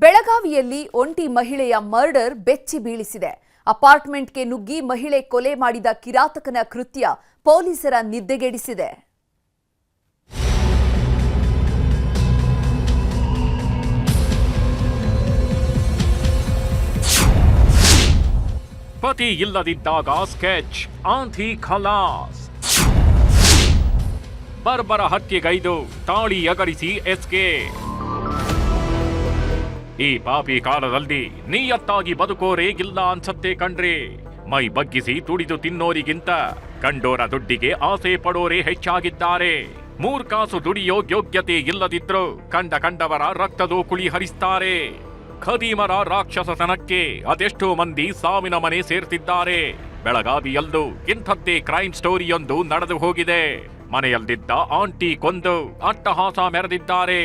ಬೆಳಗಾವಿಯಲ್ಲಿ ಒಂಟಿ ಮಹಿಳೆಯ ಮರ್ಡರ್ ಬೆಚ್ಚಿ ಬೀಳಿಸಿದೆ. ಅಪಾರ್ಟ್ಮೆಂಟ್ಗೆ ನುಗ್ಗಿ ಮಹಿಳೆ ಕೊಲೆ ಮಾಡಿದ ಕಿರಾತಕನ ಕೃತ್ಯ ಪೊಲೀಸರ ನಿದ್ದೆಗೆಡಿಸಿದೆ. ಪತಿ ಇಲ್ಲದಿದ್ದಾಗ ಸ್ಕೆಚ್ ಆಂಧಿ ಖಲಾಸ್. ಬರ್ಬರ ಹತ್ಯೆಗೈದು ತಾಳಿ ಎಗರಿಸಿ ಎಸ್ಕೇಪ್. ಈ ಪಾಪಿ ಕಾಲದಲ್ಲಿ ನಿಯತ್ತಾಗಿ ಬದುಕೋರೇ ಇಲ್ಲ ಅನ್ಸತ್ತೆ ಕಣ್ರಿ. ಮೈ ಬಗ್ಗಿಸಿ ತುಡಿದು ತಿನ್ನೋರಿಗಿಂತ ಕಂಡೋರ ದುಡ್ಡಿಗೆ ಆಸೆ ಪಡೋರೇ ಹೆಚ್ಚಾಗಿದ್ದಾರೆ. 3 ಕಾಸು ದುಡಿಯೋ ಯೋಗ್ಯತೆ ಇಲ್ಲದಿದ್ರು ಕಂಡವರ ರಕ್ತದೋ ಕುಳಿ ಹರಿಸ್ತಾರೆ. ಖದೀಮರ ರಾಕ್ಷಸತನಕ್ಕೆ ಅದೆಷ್ಟೋ ಮಂದಿ ಸಾವಿನ ಮನೆ ಸೇರ್ತಿದ್ದಾರೆ. ಬೆಳಗಾವಿಯಲ್ಲೂ ಇಂಥದ್ದೇ ಕ್ರೈಮ್ ಸ್ಟೋರಿಯೊಂದು ನಡೆದು ಹೋಗಿದೆ. ಮನೆಯಲ್ಲಿದ್ದ ಆಂಟಿ ಕೊಂದು ಅಟ್ಟಹಾಸ ಮೆರೆದಿದ್ದಾರೆ.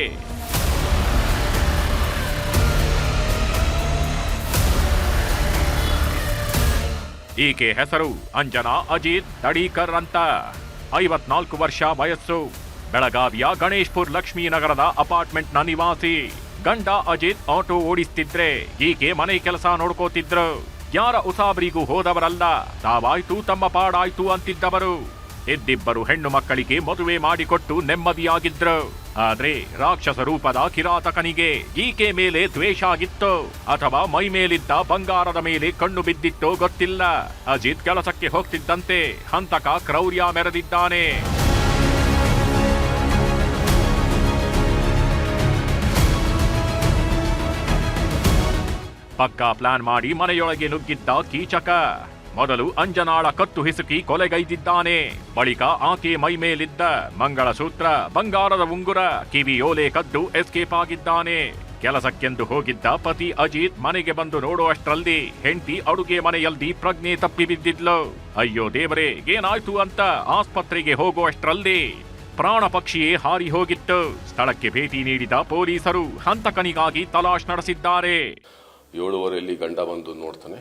ಈಕೆ ಹೆಸರು ಅಂಜನಾ ಅಜಿತ್ ದಡೀಕರ್ ಅಂತ. 54 ವರ್ಷ ವಯಸ್ಸು. ಬೆಳಗಾವಿಯ ಗಣೇಶ್ಪುರ್ ಲಕ್ಷ್ಮೀನಗರದ ಅಪಾರ್ಟ್ಮೆಂಟ್ನ ನಿವಾಸಿ. ಗಂಡ ಅಜಿತ್ ಆಟೋ ಓಡಿಸ್ತಿದ್ರೆ ಈಕೆ ಮನೆ ಕೆಲಸ ನೋಡ್ಕೋತಿದ್ರು. ಯಾರ ಉಸಾಬರಿಗೂ ಹೋದವರಲ್ಲ, ತಾವಾಯ್ತು ತಮ್ಮ ಪಾಡಾಯ್ತು ಅಂತಿದ್ದವರು. ಇದ್ದಿಬ್ಬರು ಹೆಣ್ಣು ಮಕ್ಕಳಿಗೆ ಮದುವೆ ಮಾಡಿಕೊಟ್ಟು ನೆಮ್ಮದಿಯಾಗಿದ್ರು. ಆದ್ರೆ ರಾಕ್ಷಸ ರೂಪದ ಕಿರಾತಕನಿಗೆ ಈಕೆ ಮೇಲೆ ದ್ವೇಷ ಆಗಿತ್ತು ಅಥವಾ ಮೈ ಮೇಲಿದ್ದ ಬಂಗಾರದ ಮೇಲೆ ಕಣ್ಣು ಬಿದ್ದಿತ್ತೋ ಗೊತ್ತಿಲ್ಲ. ಅಜಿತ್ ಕೆಲಸಕ್ಕೆ ಹೋಗ್ತಿದ್ದಂತೆ ಹಂತಕ ಕ್ರೌರ್ಯ ಮೆರೆದಿದ್ದಾನೆ. ಪಕ್ಕಾ ಪ್ಲಾನ್ ಮಾಡಿ ಮನೆಯೊಳಗೆ ನುಗ್ಗಿದ್ದ ಕೀಚಕ ಮೊದಲು ಅಂಜನಾಳ ಕತ್ತು ಹಿಸುಕಿ ಕೊಲೆಗೈದಿದ್ದಾನೆ. ಬಳಿಕ ಆಕೆ ಮೈ ಮೇಲಿದ್ದ ಮಂಗಳಸೂತ್ರ, ಬಂಗಾರದ ಉಂಗುರ, ಕಿವಿಯೋಲೆ ಕದ್ದು ಎಸ್ಕೇಪ್ ಆಗಿದ್ದಾನೆ. ಕೆಲಸಕ್ಕೆಂದು ಹೋಗಿದ್ದ ಪತಿ ಅಜಿತ್ ಮನೆಗೆ ಬಂದು ನೋಡುವಷ್ಟರಲ್ಲಿ ಹೆಂಡತಿ ಅಡುಗೆ ಮನೆಯಲ್ಲಿ ಪ್ರಜ್ಞೆ ತಪ್ಪಿ ಬಿದ್ದಿದ್ಲು. ಅಯ್ಯೋ ದೇವರೇ, ಏನಾಯ್ತು ಅಂತ ಆಸ್ಪತ್ರೆಗೆ ಹೋಗುವಷ್ಟರಲ್ಲಿ ಪ್ರಾಣ ಪಕ್ಷಿಯೇ ಹಾರಿ ಹೋಗಿತ್ತು. ಸ್ಥಳಕ್ಕೆ ಭೇಟಿ ನೀಡಿದ ಪೊಲೀಸರು ಹಂತಕನಿಗಾಗಿ ತಲಾಶ್ ನಡೆಸಿದ್ದಾರೆ. 7:15 ಗಂಡ ಬಂದು ನೋಡ್ತಾನೆ.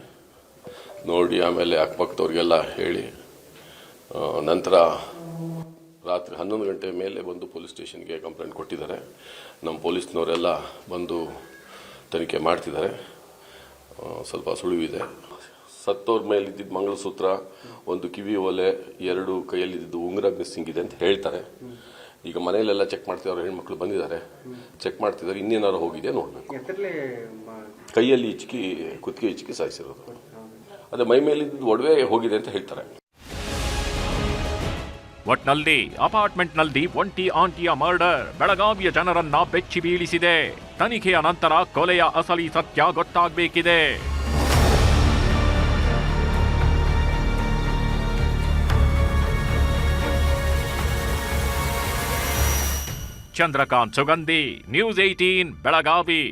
ನೋಡಿ ಆಮೇಲೆ ಅಕ್ಕಪಕ್ಕದವ್ರಿಗೆಲ್ಲ ಹೇಳಿ ನಂತರ ರಾತ್ರಿ 11 ಗಂಟೆ ಮೇಲೆ ಬಂದು ಪೊಲೀಸ್ ಸ್ಟೇಷನ್ಗೆ ಕಂಪ್ಲೇಂಟ್ ಕೊಟ್ಟಿದ್ದಾರೆ. ನಮ್ಮ ಪೊಲೀಸ್ನವರೆಲ್ಲ ಬಂದು ತನಿಖೆ ಮಾಡ್ತಿದ್ದಾರೆ. ಸ್ವಲ್ಪ ಸುಳಿವಿದೆ. ಸತ್ತವ್ರ ಮೇಲಿದ್ದಿದ್ದು ಮಂಗಳಸೂತ್ರ, 1 ಕಿವಿ ಓಲೆ, 2 ಕೈಯಲ್ಲಿದ್ದು ಉಂಗುರ ಮಿಸ್ಸಿಂಗ್ ಇದೆ ಅಂತ ಹೇಳ್ತಾರೆ. ಈಗ ಮನೆಯಲ್ಲೆಲ್ಲ ಚೆಕ್ ಮಾಡ್ತಿದ್ದಾರೆ. ಹೆಣ್ಮಕ್ಳು ಬಂದಿದ್ದಾರೆ, ಚೆಕ್ ಮಾಡ್ತಿದ್ದಾರೆ. ಇನ್ನೇನಾರು ಹೋಗಿದೆ ನೋಡ್ಬೇಕು. ಕೈಯಲ್ಲಿ ಇಚ್ಕಿ, ಕುತ್ತಿಗೆ ಇಚ್ಕಿ ಸಾಯಿಸಿರೋದು. ಅದೇ ಮೈ ಮೇಲಿದ್ದು ಒಡವೆ ಹೋಗಿದೆ ಅಂತ ಹೇಳ್ತಾರೆ. ಒಟ್ನಲ್ಲಿ ಅಪಾರ್ಟ್ಮೆಂಟ್ನಲ್ಲಿ ಒಂಟಿ ಆಂಟಿಯ ಮರ್ಡರ್ ಬೆಳಗಾವಿಯ ಜನರನ್ನ ಬೆಚ್ಚಿ ಬೀಳಿಸಿದೆ. ತನಿಖೆಯ ನಂತರ ಕೊಲೆಯ ಅಸಲಿ ಸತ್ಯ ಗೊತ್ತಾಗಬೇಕಿದೆ. ಚಂದ್ರಕಾಂತ್ ಸುಗಂಧಿ, ನ್ಯೂಸ್ 18 ಬೆಳಗಾವಿ.